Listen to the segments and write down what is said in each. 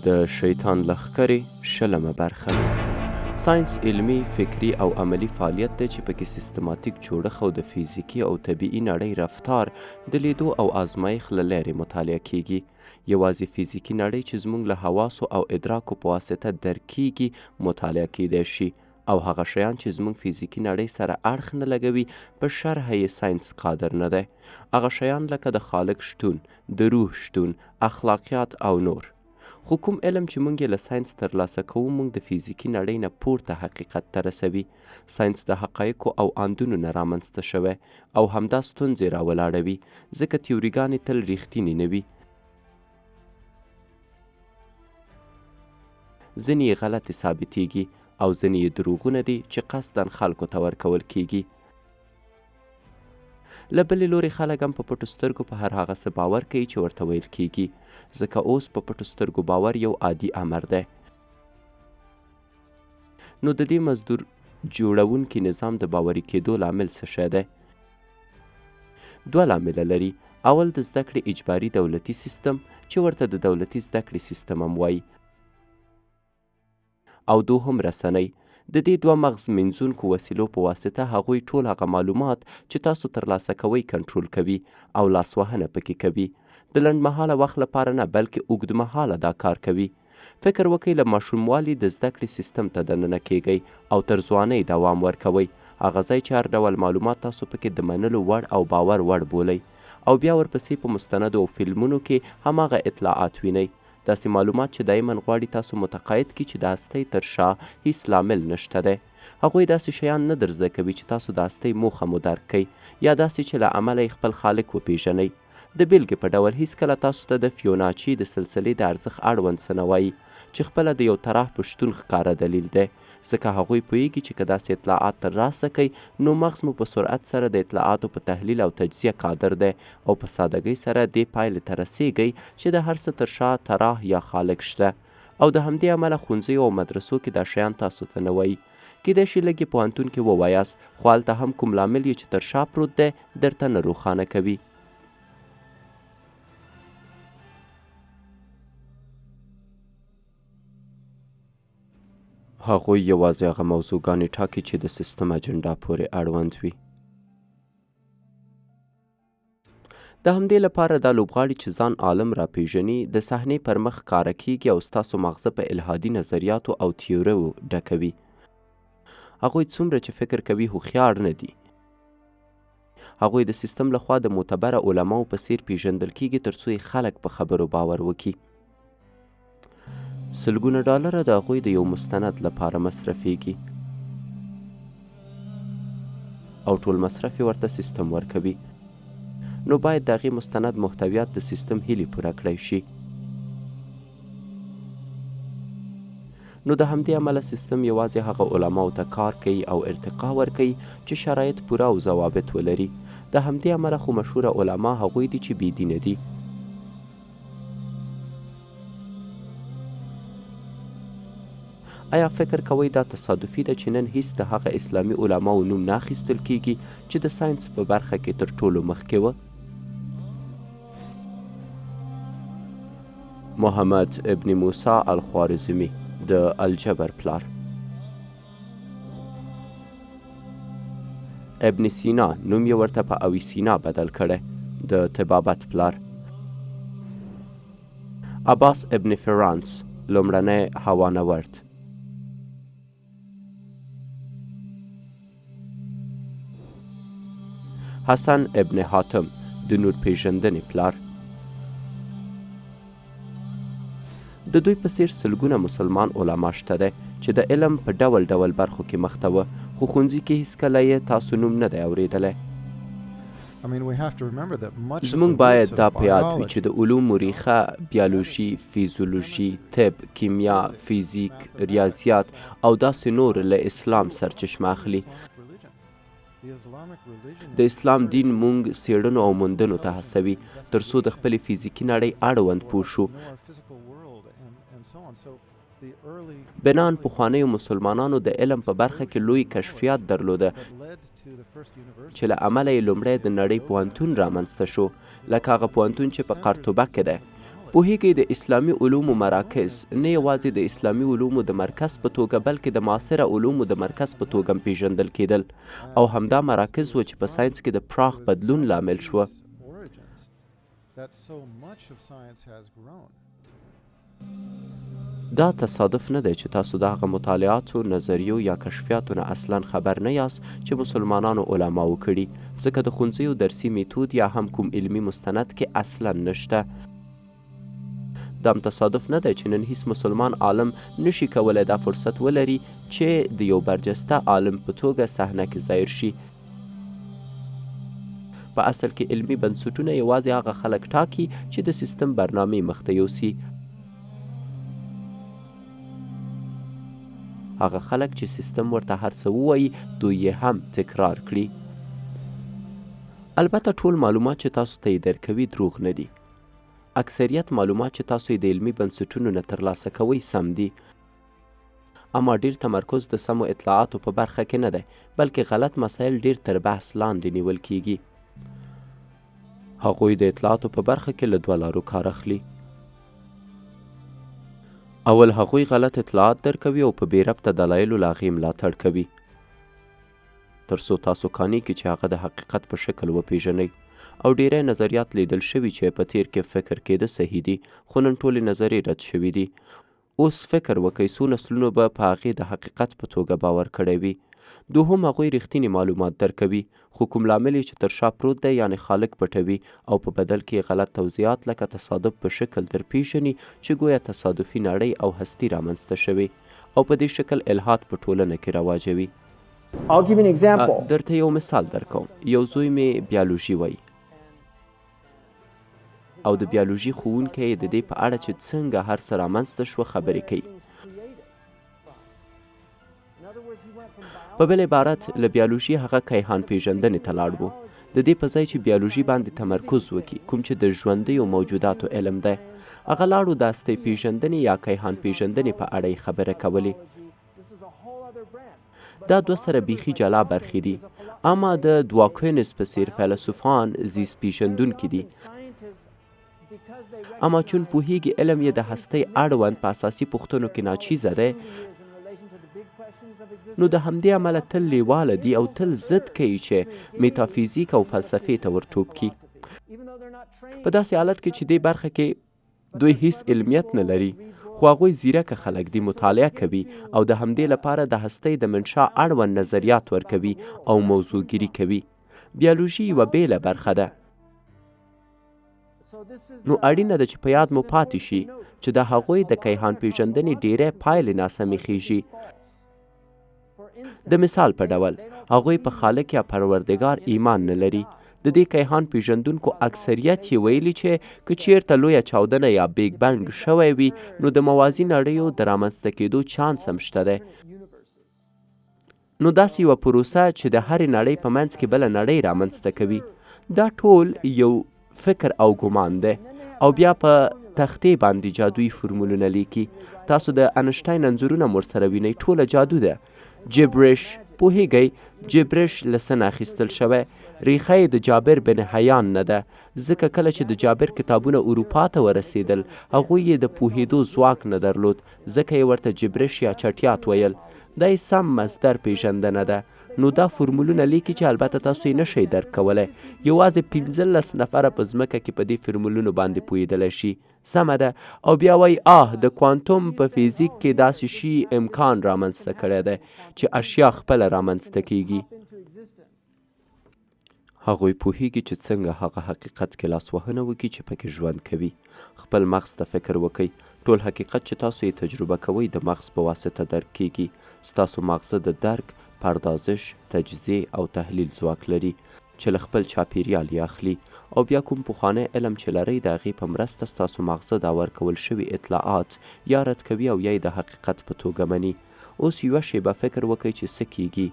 د شیطان لښکرې شلمه برخه. ساینس علمي، فکري او عملي فعالیت دی چې پکې سیستماتیک جوړښت او د فیزیکي او طبیعي نړۍ رفتار د لیدو او آزمایښت له لارې مطالعه کیږي. یوازې فیزیکي نړۍ چې زموږ له حواسو او ادراکو په واسطه درک کیږي مطالعه کیدی شي، او هغه شیان چې زموږ فیزیکي نړۍ سره اړخ نه لګوي په شرح یې ساینس قادر نه دی. هغه شیان لکه د خالق شتون، د روح شتون، اخلاقیات او نور. خو کوم علم چې موږ یې له ساینس ترلاسه کوو موږ د فیزیکي نړۍ نه پورته حقیقت ته رسوي. ساینس د حقایقو او اندونو نه رامنځته شوی او همدا ستونزې راولاړوي، ځکه تیوریګانې تل ریښتینې نه وي. ځینې یې غلطې ثابتېږي او ځینې یې دروغونه دي چې قصداً خلکو ته ورکول کیږي. له بلې لورې خلک هم په پټو سترګو په هر هغه څه باور کوي چې ورته ویل کیږي، ځکه اوس په پټو سترګو باور یو عادي امر دی. نو د دې مزدور جوړونکي نظام د باوري کېدو لامل څه شی دی؟ دوه لامله لري. اول د زده کړې اجباري دولتي سیستم چې ورته د دولتي زده کړې سیستم هم وایي، او دوهم رسنۍ. د دې دوه مغز منځونکو وسیلو په واسطه هغوی ټول هغه معلومات چې تاسو ترلاسه کوئ کنټرول کوي او لاسوهنه پکې کوي. د لنډمهاله وخت لپاره نه بلکې اوږدمهاله دا کار کوي. فکر وکئ له ماشوموالي د زده کړې سیستم ته دننه کیږئ او تر ځوانۍ دوام ورکوئ. هغه ځای چې هر ډول معلومات تاسو پکې د منلو وړ او باور وړ بولئ، او بیا ورپسې په مستندو او فلمونو کې هماغه اطلاعات وینئ. داسې معلومات چې دایما غواړي تاسو متقاعد کړي چې د هستۍ تر شا هیڅ لامل نشته دی. هغوی داسې شیان نه در زده کوي چې تاسو د هستۍ موخه مو درک کړئ، یا داسې چې له امله یې خپل خالق وپیژنئ. د بیلګې په ډول هیڅکله تاسو ته د فیوناچي د سلسلې د ارزښت اړوند څه نه وایي، چې خپله د یو طرح په شتون ښکاره دلیل دی، ځکه هغوی پوهیږي چې که داسې اطلاعات ترلاسه کړئ نو مغز مو په سرعت سره د اطلاعاتو په تحلیل او تجزیه قادر دی، او په سادګۍ سره دې پایلې ته رسیږئ چې د هر څه تر شا طرح یا خالق شته. او د همدې امله ښوونځیو او مدرسو کې دا شیان تاسو ته نه وایي. کیدای شي لږ یې پوهنتون کې ووایاست، خو هلته هم کوم لامل یې چې تر شا پروت دی درته نه روښانه کوي. هغوی یوازې هغه موضوعګانې ټاکي چې د سیستم اجنډا پورې اړوند وي. د همدې لپاره دا لوبغاړي چې ځان عالم راپېژني د صحنې پر مخ ښکاره کیږي او ستاسو مغزه په الهادي نظریاتو او تیوریو ډکوي. هغوی څومره چې فکر کوي هوښیار نه دي. هغوی د سیستم لخوا د معتبره علماو په څیر پیژندل کیږي تر څو یې خلک په خبرو باور وکړي. سلګونه ډالره د هغوی د یو مستند لپاره مصرفیږي، او ټول مصرف یې ورته سیستم ورکوي. نو باید د هغې مستند محتویات د سیستم هیلې پوره کړی شي. نو د همدې امله سیستم یوازې هغه علماو ته کار کوي او ارتقا ورکوي چې شرایط پوره او ضوابط ولري. د همدې امله خو مشهوره علما هغوی دي چې بېدینه دي. آیا فکر کوئ دا تصادفي ده چې نن هیڅ د هغه اسلامي علماو نوم نه اخیستل کیږي چې د ساینس په برخه کې تر ټولو مخکې وه؟ محمد ابن موسی الخوارزمي د الجبر پلار. ابن سینا نوم یې ورته په اویسینا بدل کړی، د طبابت پلار. عباس ابن فرانس لومړنی هوانورد. حسن ابن حاتم د نور پیژندنې پلار. د دوی په څیر سلګونه مسلمان علما شته دی چې د علم په ډول ډول برخو کې مخته وه، خو ښوونځي کې هیڅکله یې تاسو نوم نه دی اورېدلی. زموږ باید دا په یاد وي چې د علومو ریښه بیالوژي، فیزیولوژي، طب، کیمیا، فیزیک، ریاضیات او داسې نور له اسلام سرچشمه اخلي. د اسلام دین مونږ څېړنو او موندنو ته هڅوي تر څو د خپلې فیزیکي نړۍ اړوند پوه شو. بنان پخوانیو مسلمانانو د علم په برخه کې لوی کشفیات درلوده چې له امله یې لومړی د نړۍ پوهنتون رامنځته شو، لکه هغه پوهنتون چې په قرطبه کې دی. پوهیږئ د اسلامي علومو مراکز نه یوازې د اسلامي علومو د مرکز په توګه بلکې د معاصره علومو د مرکز په توګه هم پیژندل کېدل او همدا مراکز و چې په ساینس کې د پراخ بدلون لامل شوه. دا تصادف نه دی چې تاسو د هغه مطالعاتو، نظریو یا کشفیاتو نه اصلا خبر نه یاست چې مسلمانانو علماو کړي، ځکه د ښوونځیو درسي میتود یا هم کوم علمي مستند کې اصلا نشته. دا هم تصادف نه دی چې نن هیڅ مسلمان عالم نشي کولی دا فرصت ولري چې د یو برجسته عالم په توګه صحنه کې ظاهر شي. په اصل کې علمي بنسټونه یوازې هغه خلک ټاکي چې د سیستم برنامې مخته یوسي. هغه خلک چې سیستم ورته هر څه ووایي دوی یې هم تکرار کړي. البته ټول معلومات چې تاسو ته یې درکوي دروغ نه دي. اکثریت معلومات چې تاسو یې د علمي بنسټونو نه ترلاسه کوئ سم دي، اما ډیر تمرکز د سمو اطلاعاتو په برخه کې نه دی، بلکې غلط مسایل ډیر تر بحث لاندې نیول کیږي. هغوی د اطلاعاتو په برخه کې له دوه لارو کار اخلي. اول هغوی غلط اطلاعات درکوي او په بې ربطه دلایلو له هغې ملاتړ کوي تر څو تاسو قانع کړي چې هغه د حقیقت په شکل وپیژنئ. او ډیری نظریات لیدل شوي چې په تیر کې فکر کېده صحیح دي، خو نن ټولې نظریې رد شوي دي. اوس فکر وکئ څو نسلونو به په هغې د حقیقت په توګه باور کړی وي. دوهم هغوی رښتینې معلومات درکوي، خو کوم لامل یې چې تر شا پروت دی یعنې خالق پټوي او په بدل کې غلط توضیحات لکه تصادف په شکل درپېژني چې گویا تصادفي نړۍ او هستي رامنځته شوې او په دې شکل الحاد په ټولنه کې رواجوي. درته یو مثال درکوم. یو زوی مې بیالوژي وایي او د بیالوژي ښوونکی یې د دې په اړه چې څنګه هر څه رامنځته شوه خبرې کوي. په بل عبارت له بیالوژي هغه کیهان پیژندنې ته لاړ و، د دې په ځای چې بیالوژي باندې تمرکز وکړي کوم چې د ژوندیو موجوداتو علم دی، هغه لاړو د هستۍ پیژندنې یا کیهان پیژندنې په اړه یې خبره کولې. دا دوه سره بیخي جلا برخې دي، اما د دواکوینز په څېر فیلسوفان زیست پیژندونکي دي. اما چون پوهیږي علم یې د هستۍ اړوند په اساسي پوښتنو کې ناچیزه دی، نو د همدې امله تل لیواله دي او تل ضد کوي چې میتافیزیک او فلسفې ته ورټوپ کړي. په داسې حالت کې چې دې برخه کې دوی هیڅ علمیت نه لري، خو هغوی زیرکه خلک دي، مطالعه کوي او د همدې لپاره د هستۍ د منشا اړوند نظریات ورکوي او موضوعګیري کوي. بیالوژي یوه بیله برخه ده. نو اړینه ده چې په یاد مو پاتې شي چې د هغوی د کیهان پیژندنې ډیری پایلې ناسمې خیږي. د مثال په ډول هغوی په خالق یا پروردګار ایمان نه لري. د دې کیهان پیژندونکو اکثریت یې ویلي چې که چیرته لویه چاودنه یا بیگ بنګ شوی وي نو د موازي نړیو د رامنځته کېدو چانس هم شته دی. نو داسې یوه پروسه چې د هرې نړۍ په منځ کې بله نړۍ رامنځته کوي. دا ټول یو فکر او ګمان دی او بیا په تختې باندې جادویي فرمولونه لیکي. تاسو د انشتاین انځورونه هم ورسره وینئ، ټوله جادو ده. جبرش پوهیږئ، جبرش له څه نه اخیستل شوی، ریښه یې د جابر بن حیان نه ده، ځکه کله چې د جابر کتابونه اروپا ته ورسېدل هغوی یې د پوهېدو ځواک نه درلود، ځکه یې ورته جبرش یا چټیات ویل. دا یې سم مصدر پیژندنه ده. نو دا فرمولونه لیکي چې البته تاسو یې نشئ درک کولی، یوازې 15 نفره په ځمکه کې په دې فرمولونو باندې پوهېدلی شي. سمه ده. او بیا وایي د کوانتوم په فیزیک کې داسې شي امکان رامنځته کړی دی چې اشیا خپله رامنځته کیږي. هغوی پوهیږي چې څنګه هغه حقیقت کې لاسوهنه وکړي چې پکې ژوند کوي. خپل مغز ته فکر وکئ. ټول حقیقت چې تاسو یې تجربه کوئ د مغز په واسطه درک کیږي. ستاسو مغزه د درک، پردازش، تجزیه او تحلیل ځواک لري چې له خپل چاپیریال یې اخلي او بیا کوم پخوانی علم چې لرئ د هغې په مرسته ستاسو مغزه دا ورکول شوي اطلاعات یا رد کوي او یا یې د حقیقت په توګه مني. اوس یوه شیبه فکر وکئ چې څه کیږي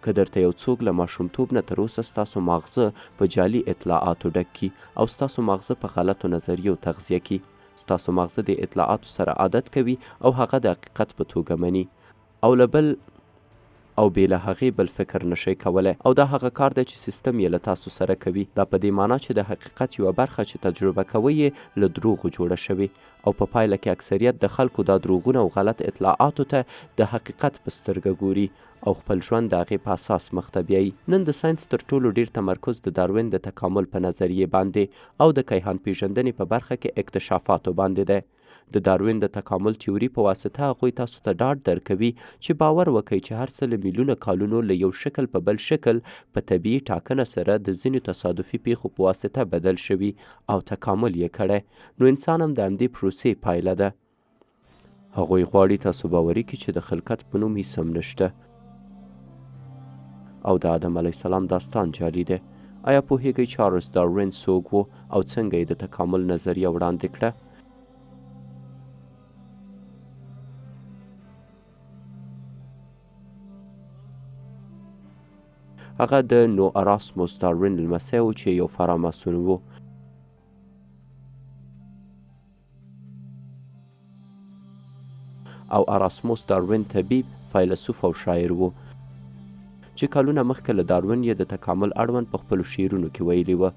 که درته یو څوک له ماشومتوب نه تر اوسه ستاسو مغزه په جعلي اطلاعاتو ډک کړي او ستاسو مغزه په غلطو نظریو تغذیه کړي. ستاسو مغزه د اطلاعاتو سره عادت کوي او هغه د حقیقت په توګه مني او بې له هغې بل فکر نشئ کولی او دا هغه کار دی چې سیستم یې له تاسو سره کوي. دا په دې معنا چې د حقیقت یوه برخه چې تجربه کوئ یې له دروغو جوړه شوې او په پایله کې اکثریت د خلکو دا دروغونه او غلط اطلاعاتو ته د حقیقت په سترګه ګوري او خپل ژوند د هغې په اساس مخته بیایي. نن د ساینس تر ټولو ډیر تمرکز د داروین د تکامل په نظریې باندې او د کیهان پیژندنې په برخه کې اکتشافاتو باندې دی. د داروین د تکامل تیوري په واسطه هغوی تاسو ته ډاډ درکوي چې باور وکړئ چې هر څه له میلیونه کالونو له یو شکل په بل شکل په طبیعي ټاکنه سره د ځینو تصادفي پیښو په واسطه بدل شوي او تکامل یې کړی. نو انسان هم د همدې پروسې پایله ده. هغوی غواړي تاسو باوري کړي چې د خلقت په نوم هیڅ هم نشته او د آدم علیه السلام داستان جعلي دی. آیا پوهیږئ چارلز داروین څوک و او څنګه یې د تکامل نظریه وړاندې کړه؟ هغه د نو اراسموس داروین لمسی و چې یو فراماسون و. او اراسموس داروین طبیب، فیلسوف او شاعر و چې کلونه مخکې له داروین یې د تکامل اړوند په خپلو شعرونو کې ویلي وه.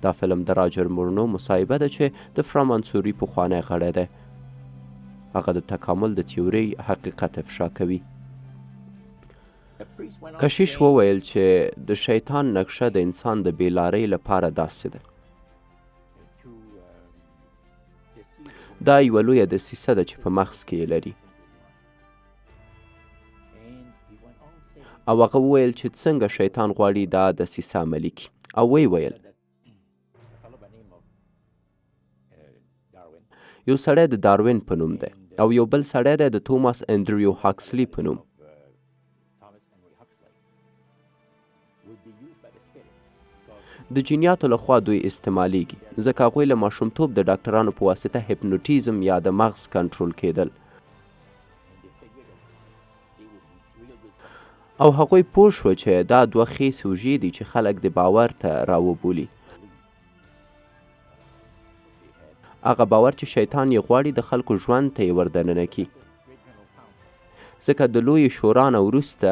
دا فلم د راجر مورنو مصاحبه ده چې د فرامانسوري پخوانی غړی دی. هغه د تکامل د تیورۍ حقیقت افشا کوي. کشیش وویل چې د شیطان نقشه د انسان د بیلارۍ لپاره داسې ده. دا یوه لویه دسیسه ده چې په مغز کې یې لري. او هغه وویل چې څنګه شیطان غواړي دا دسیسه عملي کړي او ویې ویل یو سړی د داروین په نوم دی او یو بل سړی دی د توماس انډریو هاکسلي په نوم. د جینیاتو لخوا دوی استعمالیږي ځکه هغوی له ماشومتوب د ډاکټرانو په واسطه هیپنوټیزم یا د مغز کنټرول کېدل او هغوی پوه شوه چې دا دوه ښې سوژې دي چې خلک د باور ته راوبولي. هغه باور چې شیطان یې غواړي د خلکو ژوند ته یې وردننه کړي. ځکه د لویې شورا نه وروسته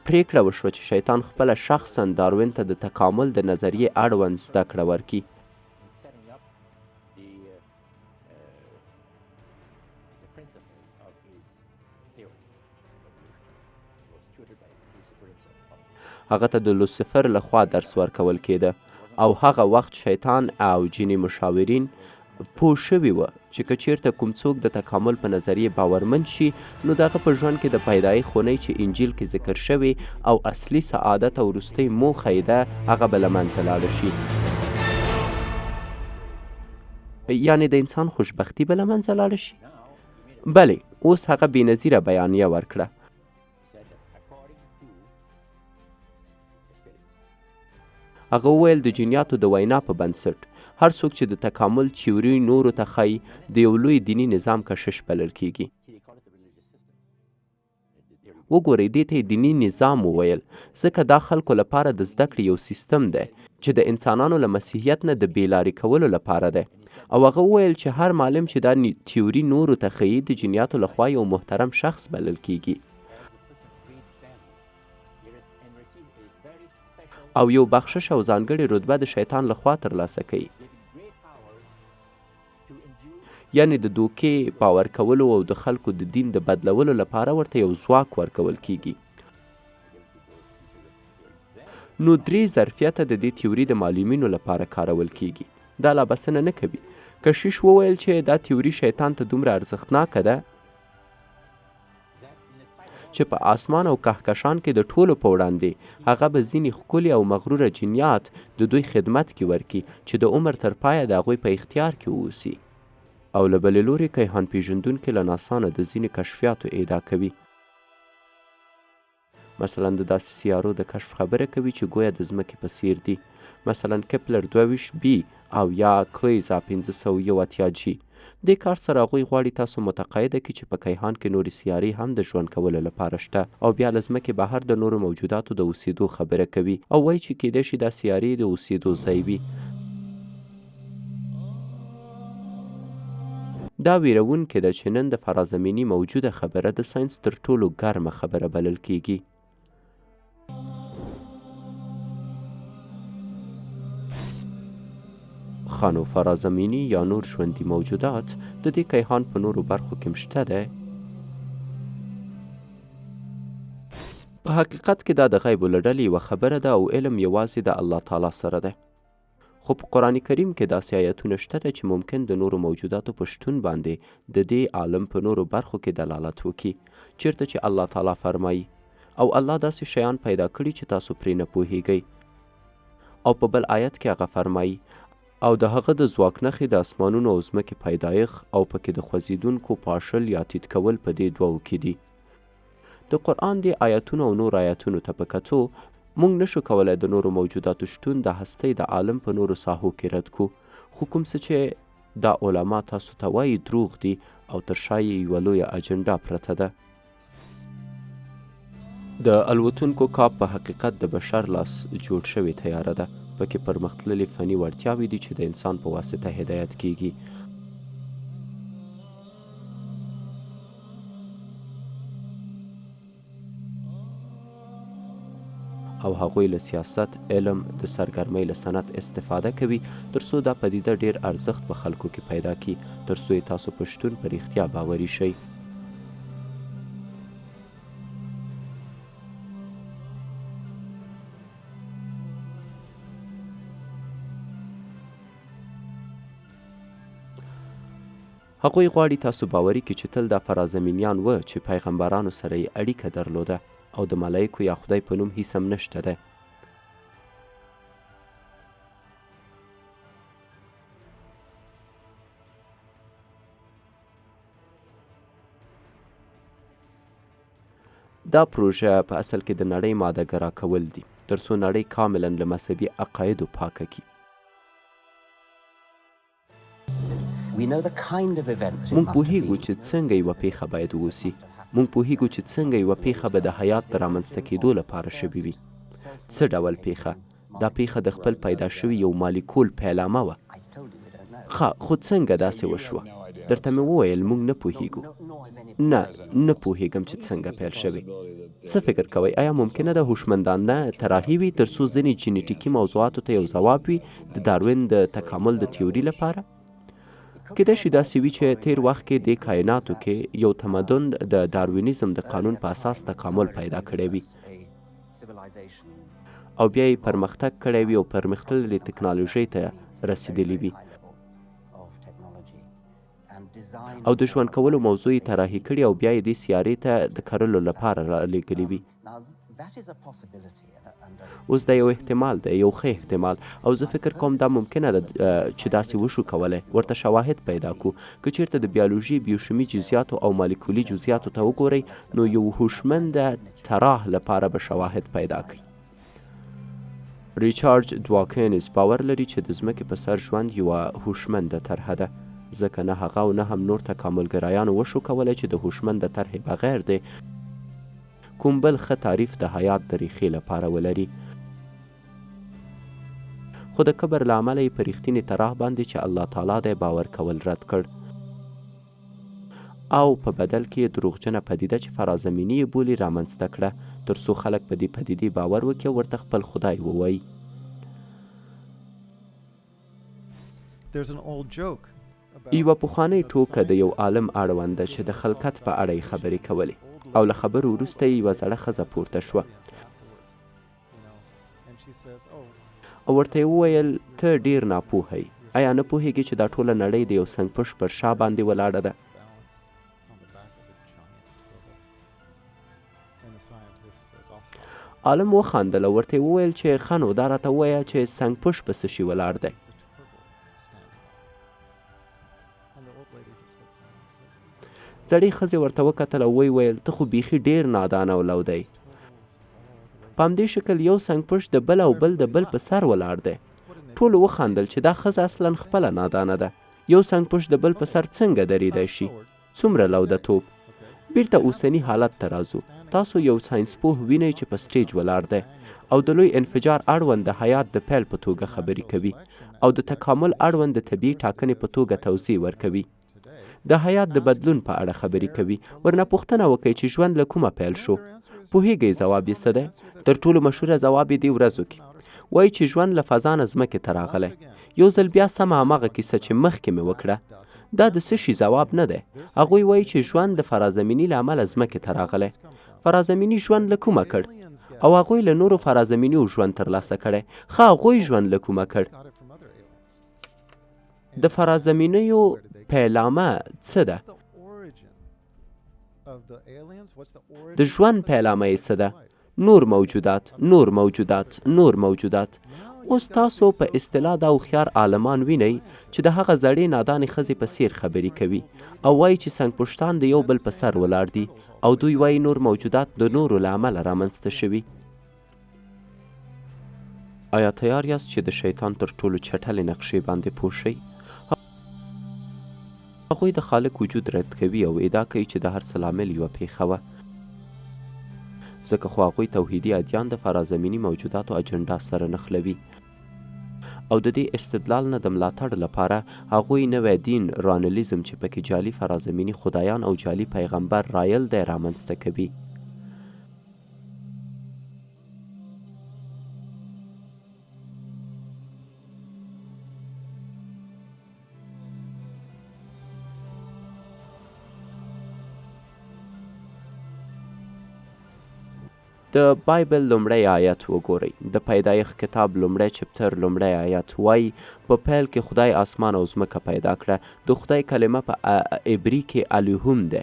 پریکړه وشوه چې شیطان خپله شخصا داروین ته د تکامل د نظریې اړوند زده کړه ورکړي. هغه ته د لوسیفر لخوا درس ورکول کېده او هغه وخت شیطان او جیني مشاورین پوه شوي وه چې که چیرته کوم څوک د تکامل په نظریې باورمند شي نو د هغه په ژوند کې د پیدایي خونۍ چې انجیل کې ذکر شوی او اصلي سعادت او وروستۍ موخه یې ده هغه به له منځه لاړه شي. یعنې د انسان خوشبختي به له منځه لاړه شي. بلې اوس هغه بېنظیره بیانیه ورکړه. هغه وویل د جینیاتو د وینا په بنسټ هر څوک چې د تکامل تیوري نورو ته ښایي د یو لوی دیني نظام کشش بلل کیږي. وګورئ دې ته یې دیني نظام وویل ځکه دا خلکو لپاره د زده کړې یو سیستم دی چې د انسانانو له مسیحیت نه د بېلارې کولو لپاره دی. او هغه وویل چې هر معلم چې دا تیوري نورو ته ښیي د جینیاتو لخوا یو محترم شخص بلل کیږي او یو بخشش او ځانګړې رتبه د شیطان لخوا ترلاسه کوي. یعنې د دوکې باور کولو او د خلکو د دین د بدلولو لپاره ورته یو ځواک ورکول کیږي. نو 3 ظرفیته د دې تیوري د معلمینو لپاره کارول کیږي. دا لا بسنه نه کوي. کشیش وویل چې دا تیوري شیطان ته دومره ارزښتناکه ده چې په آسمان او کهکشان کې د ټولو په وړاندې هغه به ځینې ښکلي او مغروره جنیات د دوی خدمت کې ورکړي چې د عمر تر پایه د هغوی په اختیار کې واوسي. او له بلې لورې کیهان پیژندونکي له ناسا نه د ځینې کشفیاتو ادعا کوي. مثلا د داسې سیارو د کشف خبره کوي چې گویا د ځمکې په څیر دي. مثلا کپلر 22 بی او یا کلیزا 581 جی. دې کار سره هغوی غواړي تاسو متقاعده کړي چې په کیهان کې نورې سیارې هم د ژوند کولو لپاره شته او بیا له ځمکې بهر د نورو موجوداتو د اوسېدو خبره کوي او وایي چې کیدای شي دا سیارې د اوسېدو ځای وي. دا ویرونکې ده چې نن د فرازمیني موجوده خبره د ساینس تر ټولو ګرمه خبره بلل کیږي. خانو فرازمینی یا نور ژوندي موجودات د دې کیهان په نورو برخو کې شته دی؟ په حقیقت کې دا د غیبو له ډلې یوه خبره ده او علم یوازې د الله تعالی سره دی. خو په قرآن کریم کې داسې آیتونه شته ده چې ممکن د نورو موجوداتو په شتون باندې د دې عالم په نورو برخو کې دلالت وکړي، چیرته چې الله تعالی فرمایي او الله داسې شیان پیدا کړي چې تاسو پرې نه پوهیږئ. او په بل آیت کې هغه فرمایي او د هغه د ځواک نښې د اسمانونو او ځمکې پیدایښ او پکې د خوځېدونکو پاشل یا تیت کول په دې دوو کې دي. د قرآن دې آیتونو او نور آیتونو ته په کتو موږ نشو کولی د نورو موجوداتو شتون د هستۍ د عالم په نورو ساحو کې رد کو، خو کوم څه چې دا علما تاسو ته وایي دروغ دي او تر شا یې یوه لویه اجنډا پرته ده. د الوتونکو کاب په حقیقت د بشر لاس جوړ شوې تیاره ده، پکې پرمختللې فني وړتیاوې دي چې د انسان په واسطه هدایت کیږي. او هغوی له سیاست، علم، د سرګرمۍ له صنعت استفاده کوي ترڅو دا پدیده ډیر ارزښت په خلکو کې پیدا کړي، ترڅو یې تاسو په شتون په رښتیا باوري شئ. هغوی غواړي تاسو باوري کړي چې تل دا فرازمینیان و چې پیغمبرانو سره یې اړیکه درلوده او د ملایکو یا خدای په نوم هیڅ هم نشته ده. دا پروژه په اصل کې د نړۍ ماده ګرا کول دي ترڅو نړۍ کاملا له مذهبي عقایدو پاکه کړي. مونږ پوهیږو چې څنګه یوه پیښه باید ووسي. مونږ پوهیږو چې څنګه یوه پیښه به د حیات د رامنځته کېدو لپاره شوې وي. څه ډول پیښه؟ دا پیښه د خپل پیدا شوي یو مالیکول پیلامه وه. خو څنګه داسې وشوه؟ درته مې وویل مونږ نه پوهیږو. نه پوهیږم چې څنګه پیل شوې. څه فکر کوئ؟ آیا ممکنه ده هوښمندانه طراحي وي ترڅو ځینې جینیټیکي موضوعاتو ته یو ځواب وي د داروین د تکامل د تیوري لپاره؟ کیدای شي داسې وي چې تیر وخت کې د کائناتو کې یو تمدن د داروینیزم د قانون په اساس تکامل پیدا کړی وي او بیا یې پرمختګ کړی وي او پرمختللې ټکنالوژۍ ته رسېدلی وي او د ژوند کولو موضوع یې طراحي کړي او بیا یې دې سیارې ته د کرلو لپاره رالیږلي وي. اوس دا یو احتمال دی، یو ښه احتمال، او زه فکر کوم دا ممکنه ده چې داسې وشو کولی. ورته شواهد پیدا کړو. که چیرته د بیولوژي، بیوشیمي جزئیاتو او مالیکولي جزئیاتو ته وګورئ نو یو هوښمنده طراح لپاره به شواهد پیدا کړئ. ریچارډ دواکنز باور لري چې د ځمکې په سر ژوند یوه هوښمنده طرحه ده، ځکه نه هغه او نه هم نور تکاملګرایانو وشو کولی چې د هوښمنده طرحې بغیر دی کوم بل ښه تعریف د حیات د ریښې لپاره ولري. خو د کبر له امله یې په رښتینې طراح باندې چې الله تعالی دی باور کول رد کړ او په بدل کې یې دروغجنه پدیده چې فرازمیني یې بولي رامنځته کړه ترڅو خلک په دې پدیدې باور وکړي او ورته خپل خدای ووایي. یوه پخوانۍ ټوکه د یو عالم اړوند ده چې د خلقت په اړه یې خبرې کولې او له خبرو وروسته یې یوه زړه ښځه پورته شوه او ورته یې وویل ته ډېر ناپوهه یې، آیا نه پوهېږې چې دا ټوله نړۍ د یو سنګپوش پر شا باندې ولاړه ده؟ عالم وخندل او ورته یې وویل چې ښه نو دا راته ووایه چې سنګپوش په څه شي ولاړ دی؟ زړې ښځې ورته وکتل او ویې ویل ته خو بیخي ډېر نادانه ولو دی. په همدې شکل یو سنګپوش د بل او بل د بل په سر ولاړ دی. ټولو وخندل چې دا ښځه اصلا خپله نادانه ده. یو سنګپوش د بل په سر څنګه دریدی شي؟ څومره لودتوب. بیرته اوسني حالت ته راځو. تاسو یو ساینسپوه وینئ چې په سټیج ولاړ دی او د لوی انفجار اړوند د حیات د پیل په توګه خبرې کوي او د تکامل اړوند د طبیعي ټاکنې په توګه توضیح ورکوي. د حیات د بدلون په اړه خبرې کوي. ورنه پوښتنه وکړئ چې ژوند له کومه پیل شو. پوهیږئ ځواب یې څه دی؟ تر ټولو مشهوره ځواب یې دې ورځو کې وایي چې ژوند له فضا نه ځمکې ته راغلی. یو ځل بیا سمه هماغه کیسه چې مخکې مې وکړه. دا د څه شي ځواب نه دی. هغوی وایي چې ژوند د فرازمیني له امله ځمکې ته راغلی. فرازمیني ژوند له کومه کړ؟ او هغوی له نورو فرازمینیو ژوند ترلاسه کړی. ښه هغوی ژوند له کومه کړ؟ د فرازمینیو پیلامه څه ده؟ د ژوند پیلامه یې څه ده؟ نور موجودات، نور موجودات، نور موجودات. اوس تاسو په اصطلاح دا هوښیار عالمان وینئ چې د هغه زړې نادانې ښځې په څیر خبرې کوي او وایي چې څنګ پشتان د یو بل په سر ولاړ دي او دوی وایي نور موجودات د نورو له امله رامنځته شوي. آیا تیار یاست چې د شیطان تر ټولو چټلې نقشې باندې پوه شئ؟ هغوی د خالق وجود رد کوي او ادعا کوي چې د هر څه لامل یوه پېښه وه. ځکه خو هغوی توحیدي ادیان د فرازمیني موجوداتو اجنډا سره نښلوي او د دې استدلال نه د ملاتړ لپاره هغوی نوی دین رانالیزم چې پکې جعلي فرازمیني خدایان او جعلي پیغمبر رایل دی رامنځته کوي. د بایبل لومړی آیت وګورئ. د پیدایښت کتاب لومړی چپټر لومړی آیت وایي په پیل کې خدای آسمان او ځمکه پیدا کړه. د خدای کلمه په عبري کې الوهوم ده.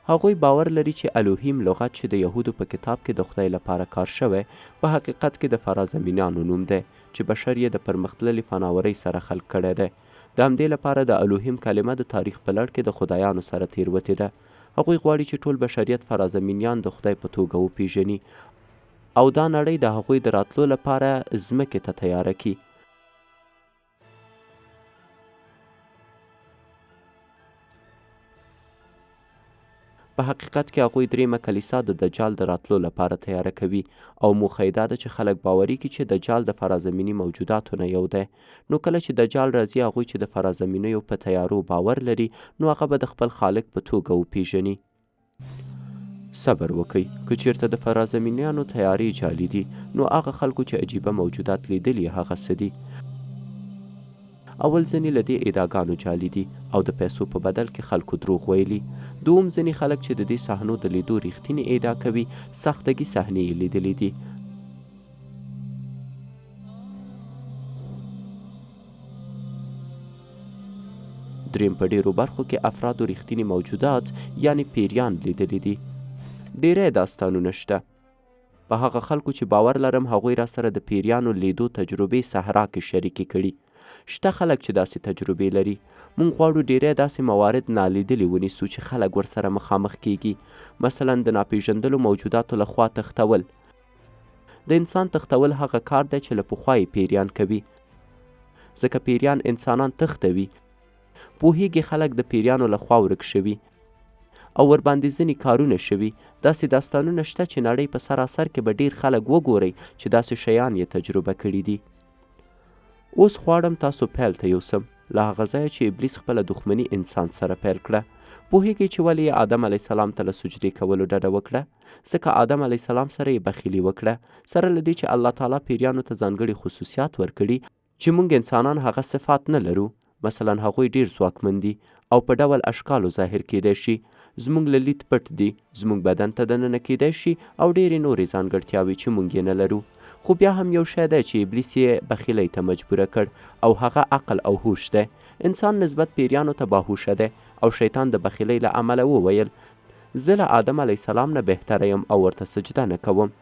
هغوی باور لري چې الوهیم لغت چې د یهودو په کتاب کې د خدای لپاره کار شوی په حقیقت کې د فرازمینانو نوم دی چې بشر یې د پرمختللې فناورۍ سره خلق کړی دی. د همدې لپاره د الوهیم کلمه د تاریخ په لړ کې د خدایانو سره تیروتې ده. هغوی غواړي چې ټول بشریت فرازمینیان د خدای په توګه وپیژني او دا نړۍ د هغوی د راتلو لپاره ځمکې ته تیاره کړي. په حقیقت کې هغوی دریمه کلیسا د دجال د راتلو لپاره تیاره کوي او موخه یې دا ده چې خلک باوري کړي چې دجال د فرازمیني موجوداتو نه یو دی. نو کله چې دجال راځي هغوی چې د فرازمینیو په تیارو باور لري نو هغه به د خپل خالق په توګه وپیژني. صبر وکئ. که چیرته د فرازمینیانو تیارې جعلي دي نو هغه خلکو چې عجیبه موجودات لیدلي هغه څه دي؟ اول ځینې له دې ادعاګانو جعلي دي او د پیسو په بدل کې خلکو دروغ ویلي. دوم ځینې خلک چې د دې صحنو د لیدو ریښتینې ادعا کوي سختګي صحنې یې لیدلې دي. دریم په ډیرو برخو کې افرادو ریښتینې موجودات یعنی پیریان لیدلي دي. ډیری داستانونه شته. په هغه خلکو چې باور لرم هغوی را سره د پیریانو لیدو تجربې صحرا کې شریکې کړي. شته خلک چې داسې تجربې لري. موږ غواړو ډیری داسې موارد نالیدلي ونیسو چې خلک ورسره مخامخ کیږي. مثلا د ناپیژندلو موجوداتو لخوا تښتول. د انسان تښتول هغه کار دی چې له پخوا یې پیریان کوي. ځکه پیریان انسانان تښتوي. پوهیږي خلک د پیریانو لخوا ورک شوي او ورباندې ځینې کارونه شوي. داسې داستانونه شته چې نړۍ په سراسر کې به ډیر خلک وګورئ چې داسې شیان یې تجربه کړي دي. اوس غواړم تاسو پیل ته یوسم له هغه ځایه چې ابلیس خپله دښمني انسان سره پیل کړه. پوهیږئ چې ولې یې آدم علیه السلام ته له سجدې کولو ډډه وکړه؟ ځکه آدم علیه السلام سره یې بخیلي وکړه، سره له دې چې الله تعالی پیریانو ته ځانګړي خصوصیات ورکړي چې موږ انسانان هغه صفات نه لرو. مثلا هغوی ډیر ځواکمن دي او په ډول اشکالو ظاهر کیدای شي. زموږ له لید پټ دي، زموږ بدن ته دننه کیدای شي او ډیرې نورې ځانګړتیاوې چې موږ یې نه لرو. خو بیا هم یو شی دی چې ابلیس یې بخیلۍ ته مجبوره کړ او هغه عقل او هوش دی. انسان نسبت پیریانو ته باهوشه دی او شیطان د بخیلۍ له امله وویل زه له آدم علیه السلام نه بهتره یم او ورته سجده نه کوم.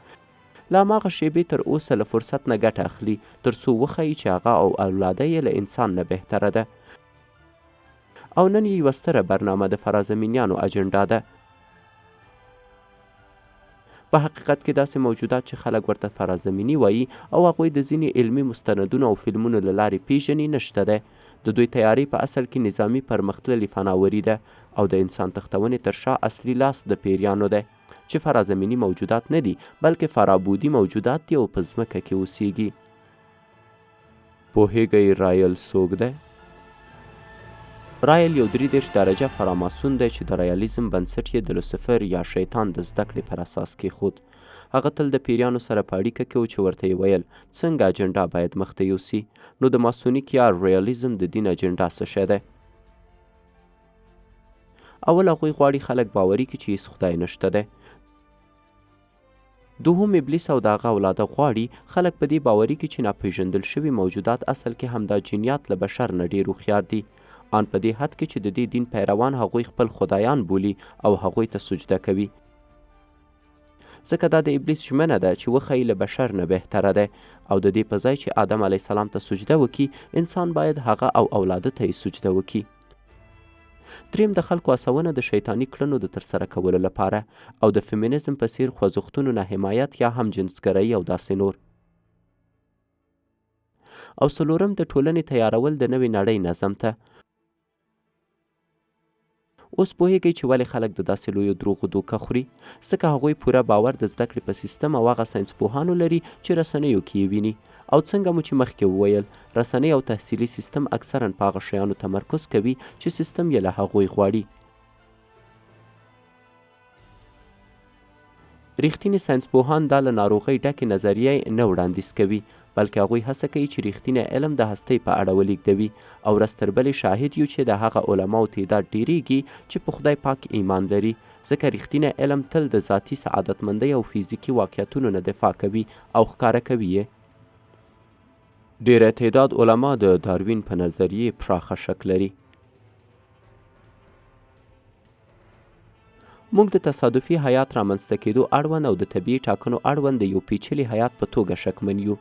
له هماغه شیبې تر اوسه له فرصت نه ګټه اخلي تر څو وښیي چې هغه او اولاده یې له انسان نه بهتره ده. او نن یې یوه ستره برنامه د فرازمینیانو اجنډا ده. په حقیقت کې داسې موجودات چې خلک ورته فرازمینی وایي او هغوی د ځینې علمي مستندونو او فلمونو له لارې پیژني نشته دی. د دوی تیاري په اصل کې نظامي پرمختللې فناوري ده او د انسان تښتونې تر شا اصلي لاس د پیریانو دی چې فرازمینی موجودات نه دي بلکې فرابودي موجودات دي او په ځمکه کې اوسیږي. پوهیږئ رایل څوک دی؟ رایل یو 33 درجه فراماسون دی چې د رایلیزم بنسټ یې د لوسیفر یا شیطان د زده کړې پر اساس کیښود. هغه تل د پیریانو سره په اړیکه کې و چې ورته یې ویل څنګه اجنډا باید مخته یوسي. نو د ماسونیک یا ریالیزم د دین اجنډا څه شی دی؟ اول هغوی غواړي خلک باوري کړي چې هیڅ خدای نشته دی. دوهم ابلیس او د هغه اولاده غواړي خلک په دې باوري کړي چې ناپېژندل شوي موجودات اصل کې همدا جنیات له بشر نه ډېر هوښیار دي، ان په دې حد کې چې د دې دین پیروان هغوی خپل خدایان بولي او هغوی ته سجده کوي. ځکه دا د ابلیس ژمنه ده چې وښایي له بشر نه بهتره دی او د دې په ځای چې آدم علیه السلام ته سجده وکړي انسان باید هغه او اولاده ته یې سجده وکړي. دریم د خلکو هڅونه د شیطاني کړنو د ترسره کولو لپاره او د فیمینیزم په څیر خوځښتونو نه حمایت یا هم جنسګرایي او داسې نور. او څلورم د ټولنې تیارول د نوې نړۍ نظم ته. اوس پوهیږئ چې ولې خلک د داسې لویو دروغو دوکه خوري؟ ځکه هغوی پوره باور د زده کړې په سیستم او هغه ساینسپوهانو لري چې رسنیو کې یې ویني. او څنګه مو چې مخکې وویل رسنۍ او تحصیلي سیستم اکثرا په هغه شیانو تمرکز کوي چې سیستم یې له هغوی غواړي. ریښتینی ساینسپوهان دا له ناروغۍ ډکې نظریې نه وړاندیز کوي بلکې هغوی هڅه کوي چې ریښتینی علم د هستۍ په اړه ولیږدوي او ورځ تر بلې شاهد یو چې د هغه علماو تعداد ډیریږي چې په خدای پاک ایمان لري، ځکه ریښتینی علم تل د ذاتي سعادتمندۍ او فزیکي واقعیتونو نه دفاع کوي او ښکاره کوي یې. ډیره تعداد علما د داروین په نظریې پراخه شک لري. موږ د تصادفي حیات رامنځته کېدو اړوند او د طبیعي ټاکنو اړوند د یو پیچلي حیات په توګه شکمن یو.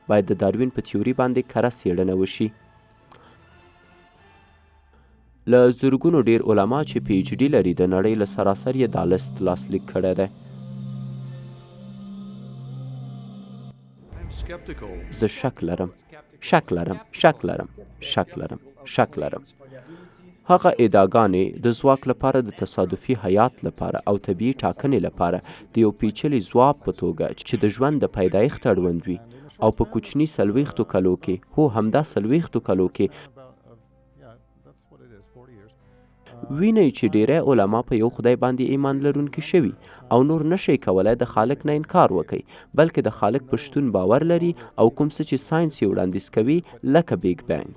باید د داروین په تیوري باندې کره څېړنه وشي. له زرګونو ډېر علما چې پی ایچ ډي لري د نړۍ له سراسر یې دا لست لاسلیک کړی دی. زه شک لرم. هغه ادعاګانې د ځواک لپاره د تصادفي حیات لپاره او طبیعي ټاکنې لپاره د یو پیچلي ځواب په توګه چې د ژوند د پیدایښت اړوند وي او په کوچني 40 کلو کې هو همدا 40 کلو کې وینئ چې ډیری علما په یو خدای باندې ایمان لرونکي شوي او نور نشئ کولی د خالق نه انکار وکړي بلکې د خالق په شتون باور لري او کوم څه چې ساینس یې وړاندیز کوي لکه بیگ بینګ.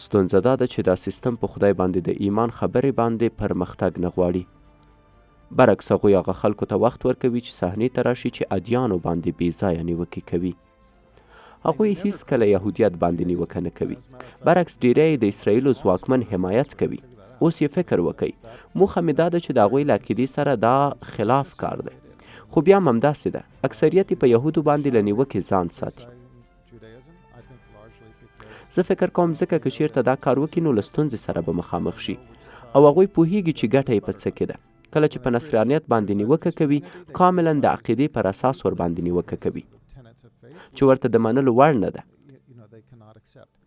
ستونزه دا ده چې دا سیستم په خدای باندې د ایمان خبرې باندې پرمختګ نه غواړي. برعکس هغوی هغه خلکو ته وخت ورکوي چې صحنې ته راشي چې ادیانو باندې بې ځایه نیوکې کوي. هغوی هیڅ کله یهودیت باندې نیوکه نه کوي. برعکس ډیری د اسرائیلو ځواکمن حمایت کوي. اوس یې فکر وکئ موخه مې دا ده چې د هغوی له عقیدې سره دا خلاف کار دی. خو بیا هم همداسې ده اکثریت یې په یهودو باندې له نیوکې ځان ساتي. زه فکر کوم ځکه که چیرته دا کار وکړي نو له ستونزې سره به مخامخ شي او هغوی پوهیږي چې ګټه یې په څه کې ده. کله چې په نصرانیت باندې نیوکه کوي کاملا د عقیدې پر اساس ور باندې نیوکه کوي چې ورته د منلو وړ نه ده.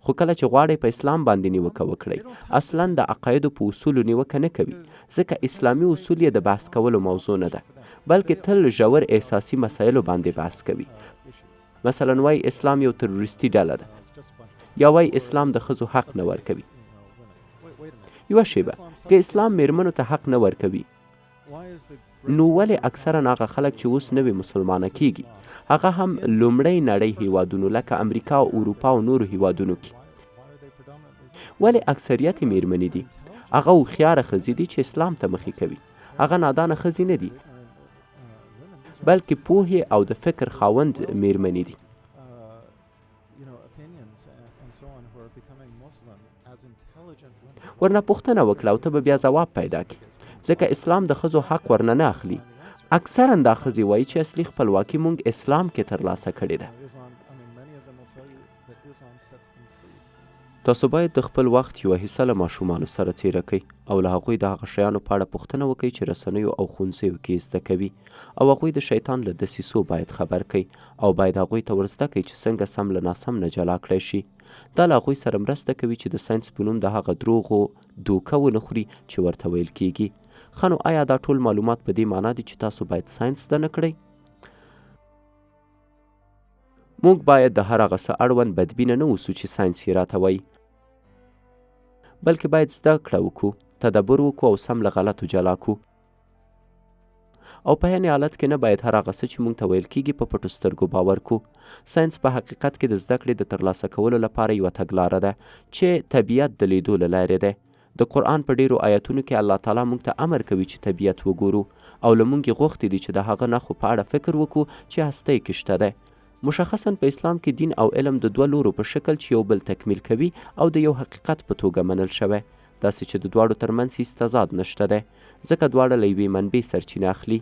خو کله چې غواړئ په اسلام باندې نیوکه وکړئ اصلا د عقایدو په اصولو نیوکه نه کوي ځکه اسلامي اصول یې د بحث کولو موضوع نه ده بلکې تل ژور احساسي مسایلو باندې بحث کوي. مثلا وایي اسلام یو تروریستي ډله ده یا وایي اسلام د ښځو حق نه ورکوي. یوه شیبه که اسلام میرمنو ته حق نه ورکوي نو ولې اکثرا هغه خلک چې اوس نوې مسلمانه کیږي هغه هم لومړی نړۍ هیوادونو لکه امریکا او اروپا او نورو هیوادونو کې ولې اکثریت میرمنې دي؟ هغه هوښیاره ښځې دي چې اسلام ته مخې کوي. هغه نادانه ښځې نه دي بلکې پوهې او د فکر خاوند میرمنې دي. ورنه پوښتنه وکړه او ته به بیا ځواب پیدا کړي ځکه اسلام د ښځو حق ورنه نه اخلي. اکثرا دا ښځې وایي چې اصلي خپلواکي موږ اسلام کې ترلاسه کړې ده. تاسو باید د خپل وخت یوه حصه له ماشومانو سره تیره کړئ او له هغوی د هغه شیانو په اړه پوښتنه وکړئ چې رسنیو او ښوونځیو کې زده کوي او هغوی د شیطان له دسیسو باید خبر کړئ او باید هغوی ته ور زده کړئ چې څنګه سم له ناسم نه جلا کړی شي. دا له هغوی سره مرسته کوي چې د ساینس په نوم د هغه دروغو دوکه ونه خوري چې ورته ویل کیږي. ښه نو آیا دا ټول معلومات په دې معنا دي چې تاسو باید ساینس زده نه کړئ؟ موږ باید د هر هغه څه اړوند بدبینه نه اوسو چې ساینس یې راته وایي، بلکې باید زده کړه وکړو، تدبر وکړو او سم له غلطو جلا کړو. او په عین حالت کې نه باید هر هغه څه چې موږ ته ویل کیږي په پټو سترګو باور کړو. ساینس په حقیقت کې د زده کړې د ترلاسه کولو لپاره یوه تګلاره ده چې طبیعت د لیدو له لارې ده. د قرآن په ډیرو آیتونو کې الله تعالی موږ ته امر کوي چې طبیعت وګورو او له موږ یې غوښتي دي چې د هغه نښو په اړه فکر وکړو چې هستۍ کې شته ده. مشخصا په اسلام کې دین او علم د دوه لورو په شکل چې یو بل تکمیل کوي او د یو حقیقت په توګه منل شوی، داسې چې د دواړو ترمنځ هیڅ تضاد نشته دی، ځکه دواړه له یوې منبع سرچینه اخلي.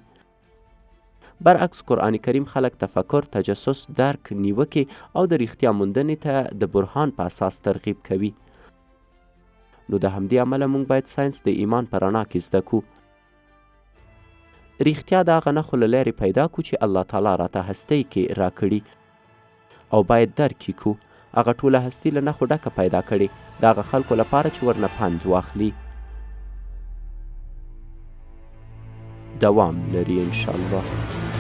برعکس قرآن کریم خلک تفکر، تجسس، درک، نیوکې او د رښتیا موندنې ته د برهان په اساس ترغیب کوي. نو د همدې امله موږ باید ساینس د ایمان په رڼا کې زده کړو. رښتیا د هغه نښو له لارې پیدا کړو چې الله تعالی راته هستۍ کې راکړي او باید درک یې کړو. هغه ټوله هستي له نښو ډکه پیدا کړې د هغه خلکو لپاره چې ورنه پند واخلي. دوام لري انشاءالله.